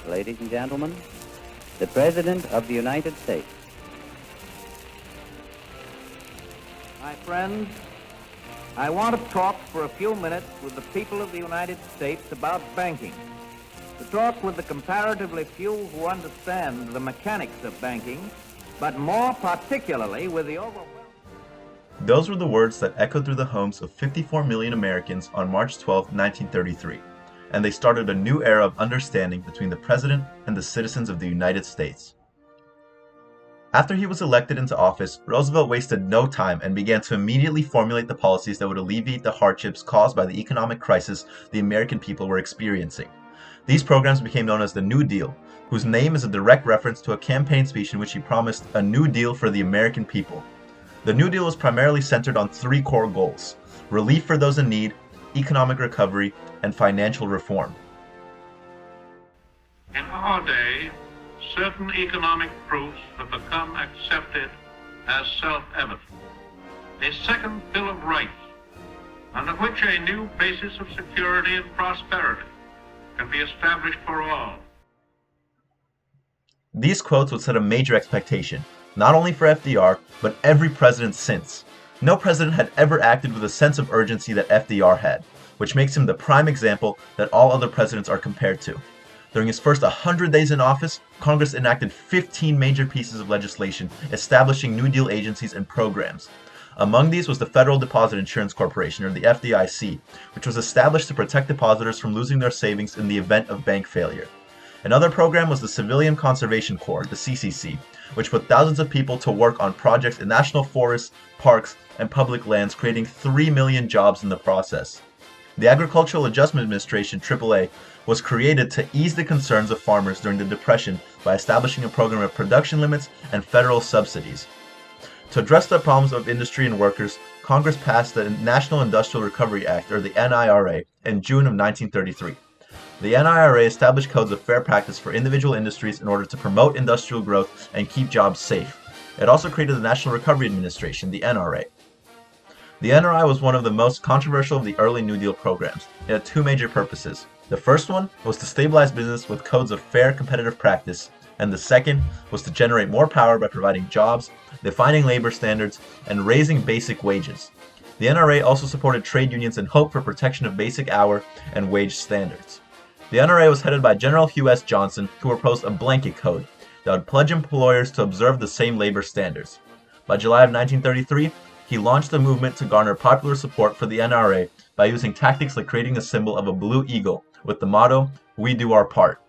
ladies and gentlemen, the President of the United States. My friends, I want to talk for a few minutes with the people of the United States about banking. To talk with the comparatively few who understand the mechanics of banking, but more particularly with the overwhelming... Those were the words that echoed through the homes of 54 million Americans on March 12, 1933, and they started a new era of understanding between the President and the citizens of the United States. After he was elected into office, Roosevelt wasted no time and began to immediately formulate the policies that would alleviate the hardships caused by the economic crisis the American people were experiencing. These programs became known as the New Deal, whose name is a direct reference to a campaign speech in which he promised a new deal for the American people. The New Deal was primarily centered on three core goals: relief for those in need, economic recovery, and financial reform. In our day, certain economic proofs have become accepted as self-evident. A second Bill of Rights, under which a new basis of security and prosperity can be established for all. These quotes would set a major expectation, not only for FDR, but every president since. No president had ever acted with a sense of urgency that FDR had, which makes him the prime example that all other presidents are compared to. During his first 100 days in office, Congress enacted 15 major pieces of legislation establishing New Deal agencies and programs. Among these was the Federal Deposit Insurance Corporation, or the FDIC, which was established to protect depositors from losing their savings in the event of bank failure. Another program was the Civilian Conservation Corps, the CCC, which put thousands of people to work on projects in national forests, parks, and public lands, creating 3 million jobs in the process. The Agricultural Adjustment Administration, AAA, was created to ease the concerns of farmers during the Depression by establishing a program of production limits and federal subsidies. To address the problems of industry and workers, Congress passed the National Industrial Recovery Act, or the NIRA, in June of 1933. The NIRA established codes of fair practice for individual industries in order to promote industrial growth and keep jobs safe. It also created the National Recovery Administration, the NRA. The NRA was one of the most controversial of the early New Deal programs. It had two major purposes. The first one was to stabilize business with codes of fair competitive practice, and the second was to generate more power by providing jobs, defining labor standards, and raising basic wages. The NRA also supported trade unions in hope for protection of basic hour and wage standards. The NRA was headed by General Hugh S. Johnson, who proposed a blanket code that would pledge employers to observe the same labor standards. By July of 1933, he launched a movement to garner popular support for the NRA by using tactics like creating a symbol of a blue eagle with the motto, "We do our part."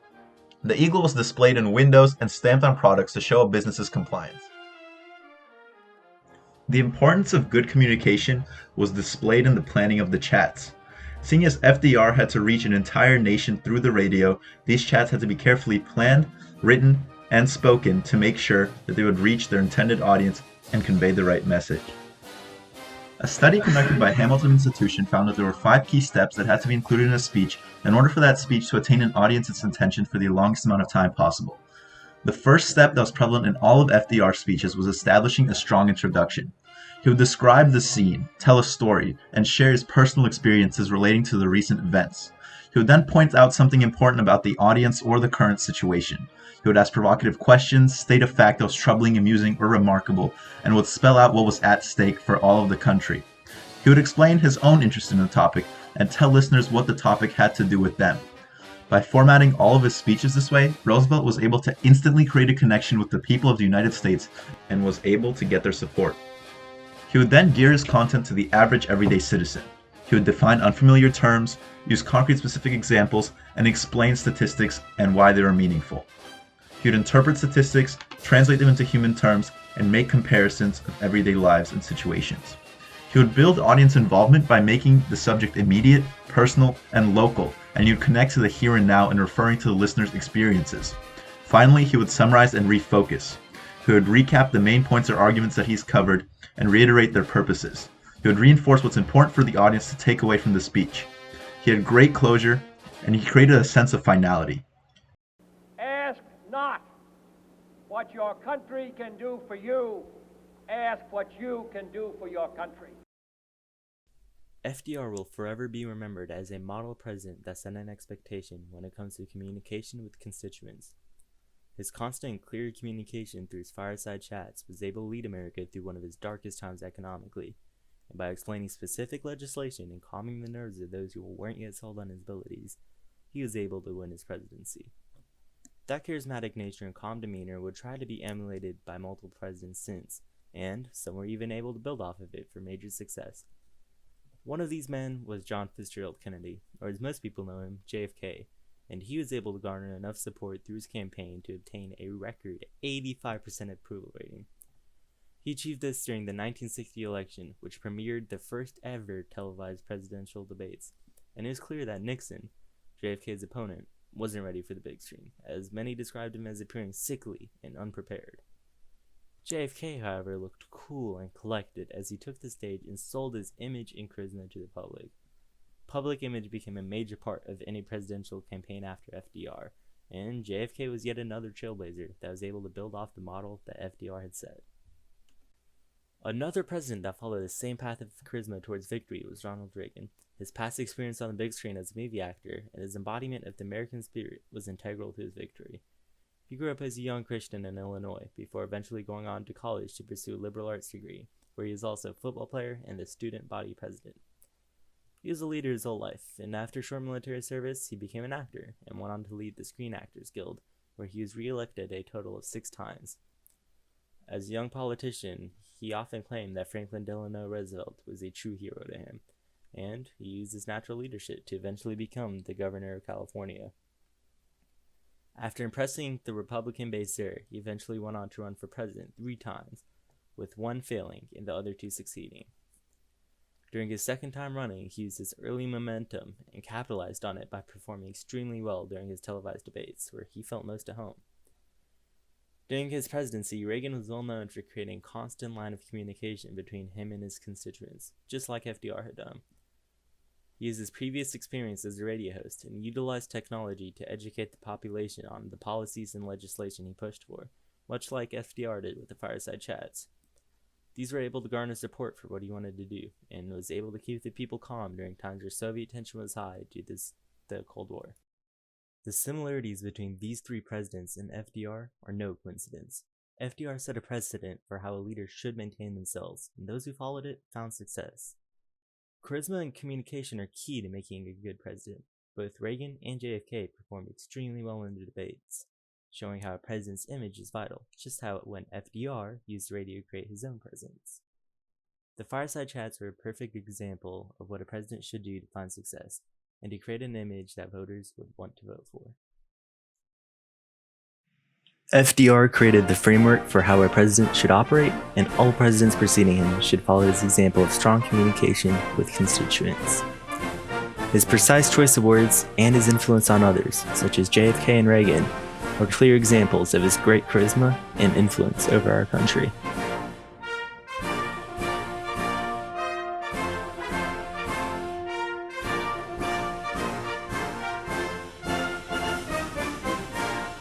The eagle was displayed in windows and stamped on products to show a business's compliance. The importance of good communication was displayed in the planning of the chats. Seeing as FDR had to reach an entire nation through the radio, these chats had to be carefully planned, written, and spoken to make sure that they would reach their intended audience and convey the right message. A study conducted by Hamilton Institution found that there were 5 key steps that had to be included in a speech in order for that speech to attain an audience's attention for the longest amount of time possible. The first step that was prevalent in all of FDR's speeches was establishing a strong introduction. He would describe the scene, tell a story, and share his personal experiences relating to the recent events. He would then point out something important about the audience or the current situation. He would ask provocative questions, state a fact that was troubling, amusing, or remarkable, and would spell out what was at stake for all of the country. He would explain his own interest in the topic and tell listeners what the topic had to do with them. By formatting all of his speeches this way, Roosevelt was able to instantly create a connection with the people of the United States and was able to get their support. He would then gear his content to the average everyday citizen. He would define unfamiliar terms, use concrete specific examples, and explain statistics and why they were meaningful. He would interpret statistics, translate them into human terms, and make comparisons of everyday lives and situations. He would build audience involvement by making the subject immediate, personal, and local, and he would connect to the here and now in referring to the listener's experiences. Finally, he would summarize and refocus. He would recap the main points or arguments that he's covered and reiterate their purposes. He would reinforce what's important for the audience to take away from the speech. He had great closure, and he created a sense of finality. Ask not what your country can do for you. Ask what you can do for your country. FDR will forever be remembered as a model president that set an expectation when it comes to communication with constituents. His constant and clear communication through his fireside chats was able to lead America through one of his darkest times economically, and by explaining specific legislation and calming the nerves of those who weren't yet sold on his abilities, he was able to win his presidency. That charismatic nature and calm demeanor would try to be emulated by multiple presidents since, and some were even able to build off of it for major success. One of these men was John Fitzgerald Kennedy, or as most people know him, JFK, and he was able to garner enough support through his campaign to obtain a record 85% approval rating. He achieved this during the 1960 election, which premiered the first ever televised presidential debates, and it was clear that Nixon, JFK's opponent, wasn't ready for the big screen, as many described him as appearing sickly and unprepared. JFK, however, looked cool and collected as he took the stage and sold his image and charisma to the public. Public image became a major part of any presidential campaign after FDR, and JFK was yet another trailblazer that was able to build off the model that FDR had set. Another president that followed the same path of charisma towards victory was Ronald Reagan. His past experience on the big screen as a movie actor and his embodiment of the American spirit was integral to his victory. He grew up as a young Christian in Illinois before eventually going on to college to pursue a liberal arts degree, where he is also a football player and the student body president. He was a leader his whole life, and after short military service, he became an actor and went on to lead the Screen Actors Guild, where he was re-elected a total of 6 times. As a young politician, he often claimed that Franklin Delano Roosevelt was a true hero to him, and he used his natural leadership to eventually become the governor of California. After impressing the Republican base there, he eventually went on to run for president 3 times, with one failing and the other 2 succeeding. During his second time running, he used his early momentum and capitalized on it by performing extremely well during his televised debates, where he felt most at home. During his presidency, Reagan was well known for creating a constant line of communication between him and his constituents, just like FDR had done. He used his previous experience as a radio host and utilized technology to educate the population on the policies and legislation he pushed for, much like FDR did with the fireside chats. These were able to garner support for what he wanted to do, and was able to keep the people calm during times where Soviet tension was high due to the Cold War. The similarities between these 3 presidents and FDR are no coincidence. FDR set a precedent for how a leader should maintain themselves, and those who followed it found success. Charisma and communication are key to making a good president. Both Reagan and JFK performed extremely well in the debates, showing how a president's image is vital, just how when FDR used radio to create his own presence. The fireside chats were a perfect example of what a president should do to find success, and to create an image that voters would want to vote for. FDR created the framework for how a president should operate, and all presidents preceding him should follow his example of strong communication with constituents. His precise choice of words and his influence on others, such as JFK and Reagan, are clear examples of his great charisma and influence over our country.